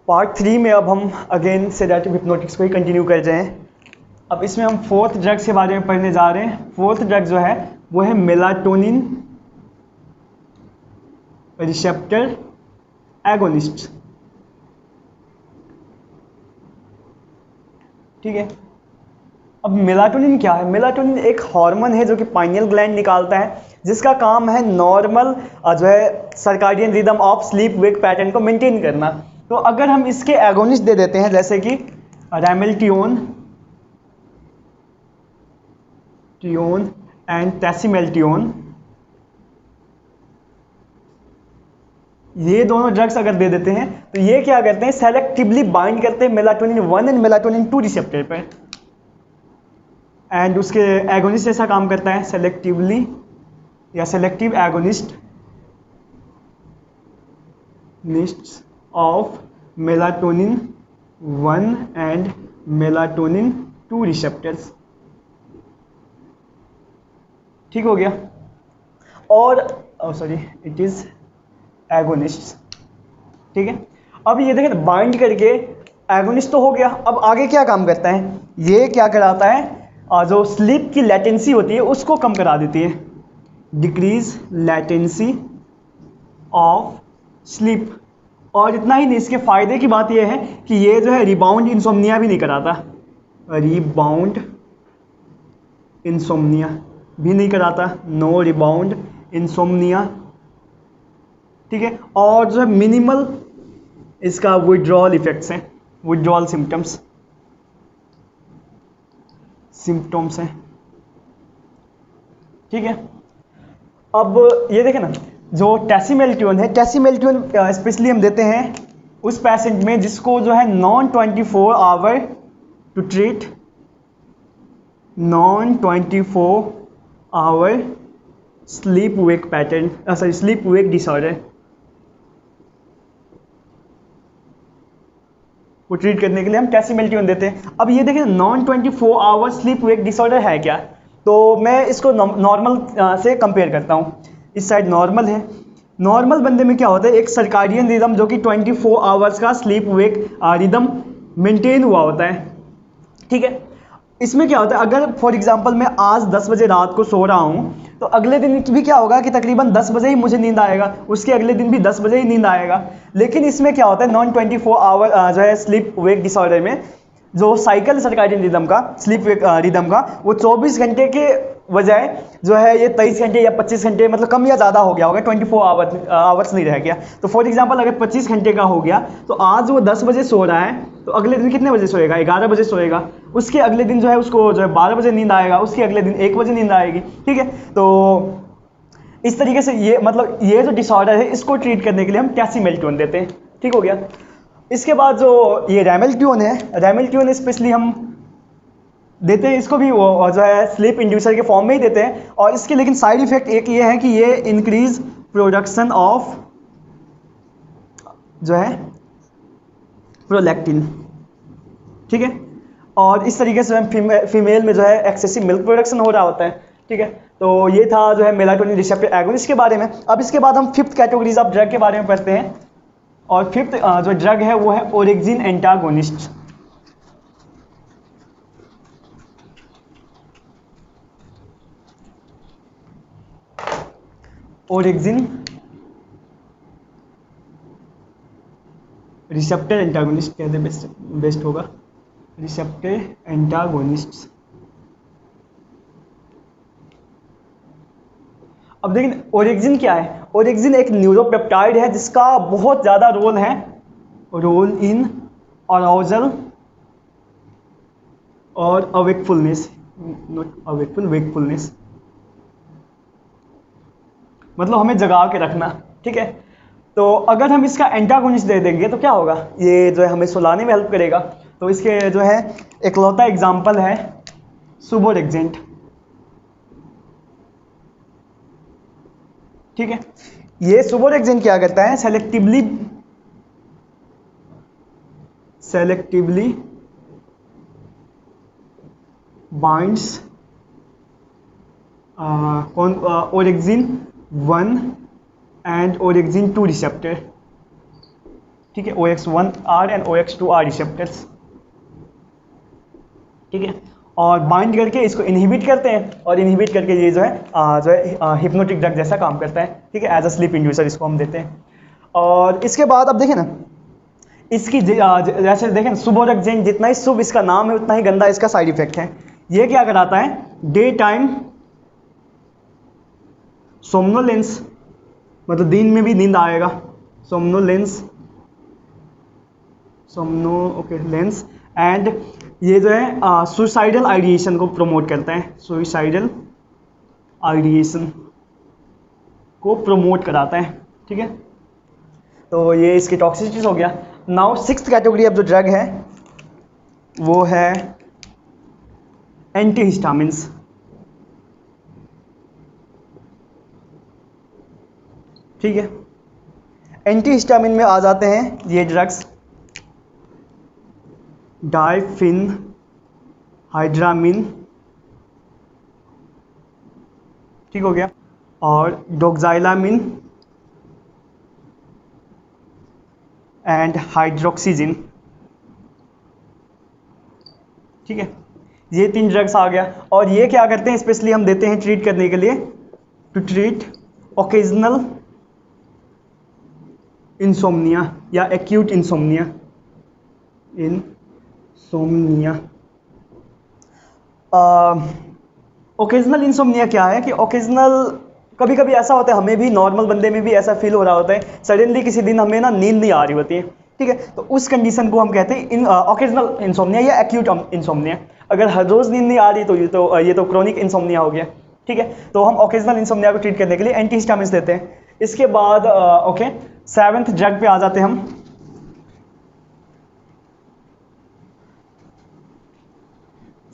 Part 3 में अब हम अगेन सेडेटिव हिप्नोटिक्स को ही कंटिन्यू कर रहे हैं। अब इसमें हम फोर्थ ड्रग्स के बारे में पढ़ने जा रहे हैं। फोर्थ ड्रग जो है वो है मेलाटोनिन रिसेप्टर एगोनिस्ट। ठीक है, अब मेलाटोनिन क्या है? मेलाटोनिन एक हार्मोन है जो कि पाइनियल ग्लैंड निकालता है, जिसका काम है नॉर्मल जो है circadian rhythm of sleep wake pattern को मेंटेन करना। तो अगर हम इसके एगोनिस्ट दे देते हैं जैसे कि रैमेल्टियोन एंड टैसिमेल्टियोन, ये दोनों ड्रग्स अगर दे देते हैं तो ये क्या करते हैं, सेलेक्टिवली बाइंड करते हैं मेलाटोनिन 1 एंड मेलाटोनिन 2 रिसेप्टर पर, एंड उसके एगोनिस्ट ऐसा काम करता है सेलेक्टिवली या selective agonist of melatonin 1 and melatonin 2 receptors. ठीक हो गया। और सॉरी, इट इज एगोनिस्ट। ठीक है, अब ये देखें बाइंड करके एगोनिस्ट तो हो गया। अब आगे क्या काम करता है, ये क्या कराता है, जो स्लीप की लेटेंसी होती है उसको कम करा देती है, डिक्रीज लेटेंसी ऑफ स्लीप। और इतना ही नहीं, इसके फायदे की बात यह है कि ये जो है रिबाउंड इंसोम्निया भी नहीं कराता, रिबाउंड इंसोम्निया भी नहीं कराता, नो रिबाउंड इंसोम्निया। ठीक है, और जो है मिनिमल इसका विड्रॉल इफेक्ट्स हैं, विड्रॉल सिम्टम्स हैं। ठीक है, अब ये देखें ना, जो टैसिमेल्टियोन है, टैसिमेल्टियोन स्पेशली हम देते हैं उस पेशेंट में जिसको जो है non 24 hour to treat non 24 hour sleep wake pattern, sorry sleep wake disorder को ट्रीट करने के लिए हम टैसिमेल्टियोन देते हैं। अब ये देखें non 24 hour sleep wake disorder है क्या, तो मैं इसको नॉर्मल से कंपेयर करता हूँ। इस साइड नॉर्मल है, नॉर्मल बंदे में क्या होता है, एक सर्काडियन रिदम जो कि 24 आवर्स का स्लीप वेक रिदम मेंटेन हुआ होता है। ठीक है, इसमें क्या होता है, अगर फॉर एग्जांपल मैं आज 10 बजे रात को सो रहा हूँ तो अगले दिन भी क्या होगा कि तकरीबन 10 बजे ही मुझे नींद आएगा, उसके अगले दिन भी 10 बजे ही नींद आएगा। लेकिन इसमें क्या होता है, नॉन 24 आवर जो है स्लीप वेक डिसऑर्डर में जो साइकिल सर्काडियन रिदम का, स्लीप वेक रिदम का, वो 24 घंटे के बजाय जो है ये 23 घंटे या 25 घंटे, मतलब कम या ज़्यादा हो गया होगा, 24 आवर्स नहीं रह गया। तो फॉर एग्जांपल अगर 25 घंटे का हो गया तो आज वो 10 बजे सो रहा है तो अगले दिन कितने बजे सोएगा, 11 बजे सोएगा। उसके अगले दिन जो है उसको जो है 12 बजे नींद आएगा, उसके अगले दिन 1 बजे नींद आएगी। ठीक है, तो इस तरीके से ये मतलब ये जो डिसऑर्डर है इसको ट्रीट करने के लिए हम टैसिमेल्टियोन देते हैं। ठीक हो गया। इसके बाद जो ये रैमेल्टियोन है, रैमेल्टियोन स्पेशली हम देते हैं, इसको भी वो जो है स्लीप इंड्यूसर के फॉर्म में ही देते हैं। और इसके लेकिन साइड इफेक्ट एक ये है कि ये इंक्रीज प्रोडक्शन ऑफ जो है प्रोलैक्टिन। ठीक है, और इस तरीके से फीमेल में जो है एक्सेसिव मिल्क प्रोडक्शन हो रहा होता है। ठीक है, तो ये था जो है मेलाटोनिन रिसेप्टर एगोनिस्ट के बारे में। अब इसके बाद हम फिफ्थ कैटेगरीज ऑफ ड्रग के बारे में पढ़ते हैं, और फिफ्थ जो ड्रग है वो है orexin antagonist. Orexin receptor antagonist कहते हैं, बेस्ट होगा, रिसेप्टर एंटागोनिस्ट। अब देखिए ओरेक्सिन क्या है, ओरेक्सिन एक न्यूरोपेप्टाइड है जिसका बहुत ज़्यादा रोल है, रोल इन अराउजल और अवेकफुलनेस, नॉट अवेकफुल, वेकफुलनेस, मतलब हमें जगा के रखना। ठीक है, तो अगर हम इसका एंटागोनिस्ट दे देंगे तो क्या होगा, ये जो है हमें सुलाने में हेल्प करेगा। तो इसके जो है इकलौता एग्जाम्पल है सुबोरेक्सेंट। ठीक है, ये सुबोरेक्सेंट क्या करता है, selectively binds orexin 1 and orexin 2 receptor. ठीक है, OX1R एंड OX2R रिसेप्टर्स, ठीक है, और बाइंड करके इसको इनहिबिट करते हैं, और इनहिबिट करके ये जो है हिप्नोटिक ड्रग जैसा काम करता है, ठीक है, एज अ स्लीप इंड्यूसर इसको हम देते हैं। और इसके बाद अब देखें ना, इसकी जैसे देखें सुबोरेक्जेन, जितना ही शुभ इसका नाम है उतना ही गंदा इसका साइड इफेक्ट है। ये क्या कराता है, डे टाइम सोमनोलेंस, मतलब दिन में भी नींद आएगा, सोमनोलेंस, लेंस, एंड ये जो है सुसाइडल आइडिएशन को प्रमोट करता है, सुसाइडल आइडिएशन को प्रमोट कराता है, ठीक है। तो ये इसकी टॉक्सिसिटीज हो गया। नाउ सिक्स्थ कैटेगरी ऑफ जो ड्रग है वो है एंटीहिस्टामिन्स, ठीक है। एंटीहिस्टामिन में आ जाते हैं ये ड्रग्स, डाइफिन हाइड्रामिन, ठीक हो गया, और डोक्साइलामिन एंड हाइड्रोक्सीजिन, ठीक है। ये 3 ड्रग्स आ गया। और ये क्या करते हैं, स्पेशली हम देते हैं ट्रीट करने के लिए, टू ट्रीट ओकेजनल इंसोम्निया या एक्यूट इंसोम्निया, ओकेजनल इंसोम्निया क्या है कि ओकेजनल कभी कभी ऐसा होता है, हमें भी नॉर्मल बंदे में भी ऐसा फील हो रहा होता है, सडनली किसी दिन हमें ना नींद नहीं आ रही होती है, ठीक है, तो उस कंडीशन को हम कहते हैं ओकेजनल इंसोम्निया या एक्यूट इंसोम्निया। अगर हर रोज नींद नहीं आ रही तो ये तो क्रोनिक इंसोम्निया हो गया, ठीक है। तो हम ओकेजनल इंसोम्निया को ट्रीट करने के लिए एंटीहिस्टामिन्स देते हैं। इसके बाद ओके 7th ड्रग पे आ जाते हैं हम।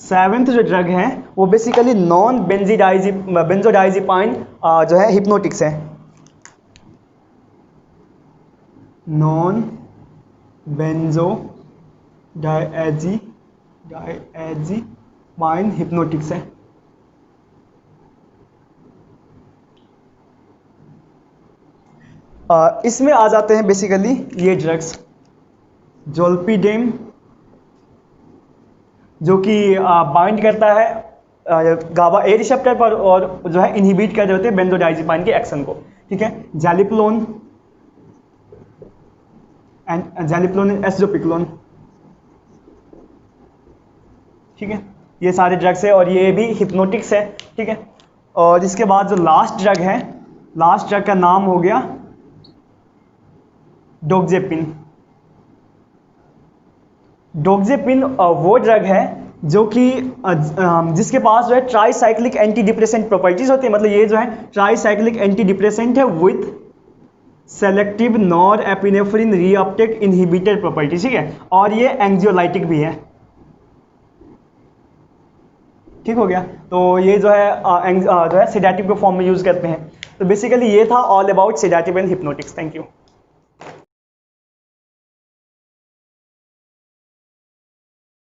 7th जो ड्रग है वो बेसिकली नॉन बेंजोडाइजिपाइन जो है हिप्नोटिक्स है, नॉन बेंजोडाइजिपाइन हिप्नोटिक्स है। इसमें आ जाते हैं बेसिकली ये ड्रग्स, जोल्पिडेम जो कि बाइंड करता है गाबा ए रिसेप्टर पर और जो है इनहिबिट कर देते हैं बेंजोडाइजिपाइन के एक्शन को, ठीक है। जैलिप्लोन एंड एसोपिक्लोन, ठीक है। ये सारे ड्रग्स है और ये भी हिप्नोटिक्स है, ठीक है। और इसके बाद जो लास्ट ड्रग है, लास्ट ड्रग का नाम हो गया डोक्जेपिन। डोक्जेपिन वो ड्रग है जो कि जिसके पास जो है ट्राईसाइक्लिक एंटी डिप्रेसेंट प्रॉपर्टीज होती है, मतलब ये जो है ट्राईसाइक्लिक एंटी डिप्रेसेंट है with selective nor epinephrine reuptake inhibitor property, ठीक है। और ये एंग्जियोलाइटिक भी है, ठीक हो गया। तो ये जो है सेडेटिव के फॉर्म में यूज करते हैं। तो बेसिकली ये था all about sedative and hypnotics. Thank you.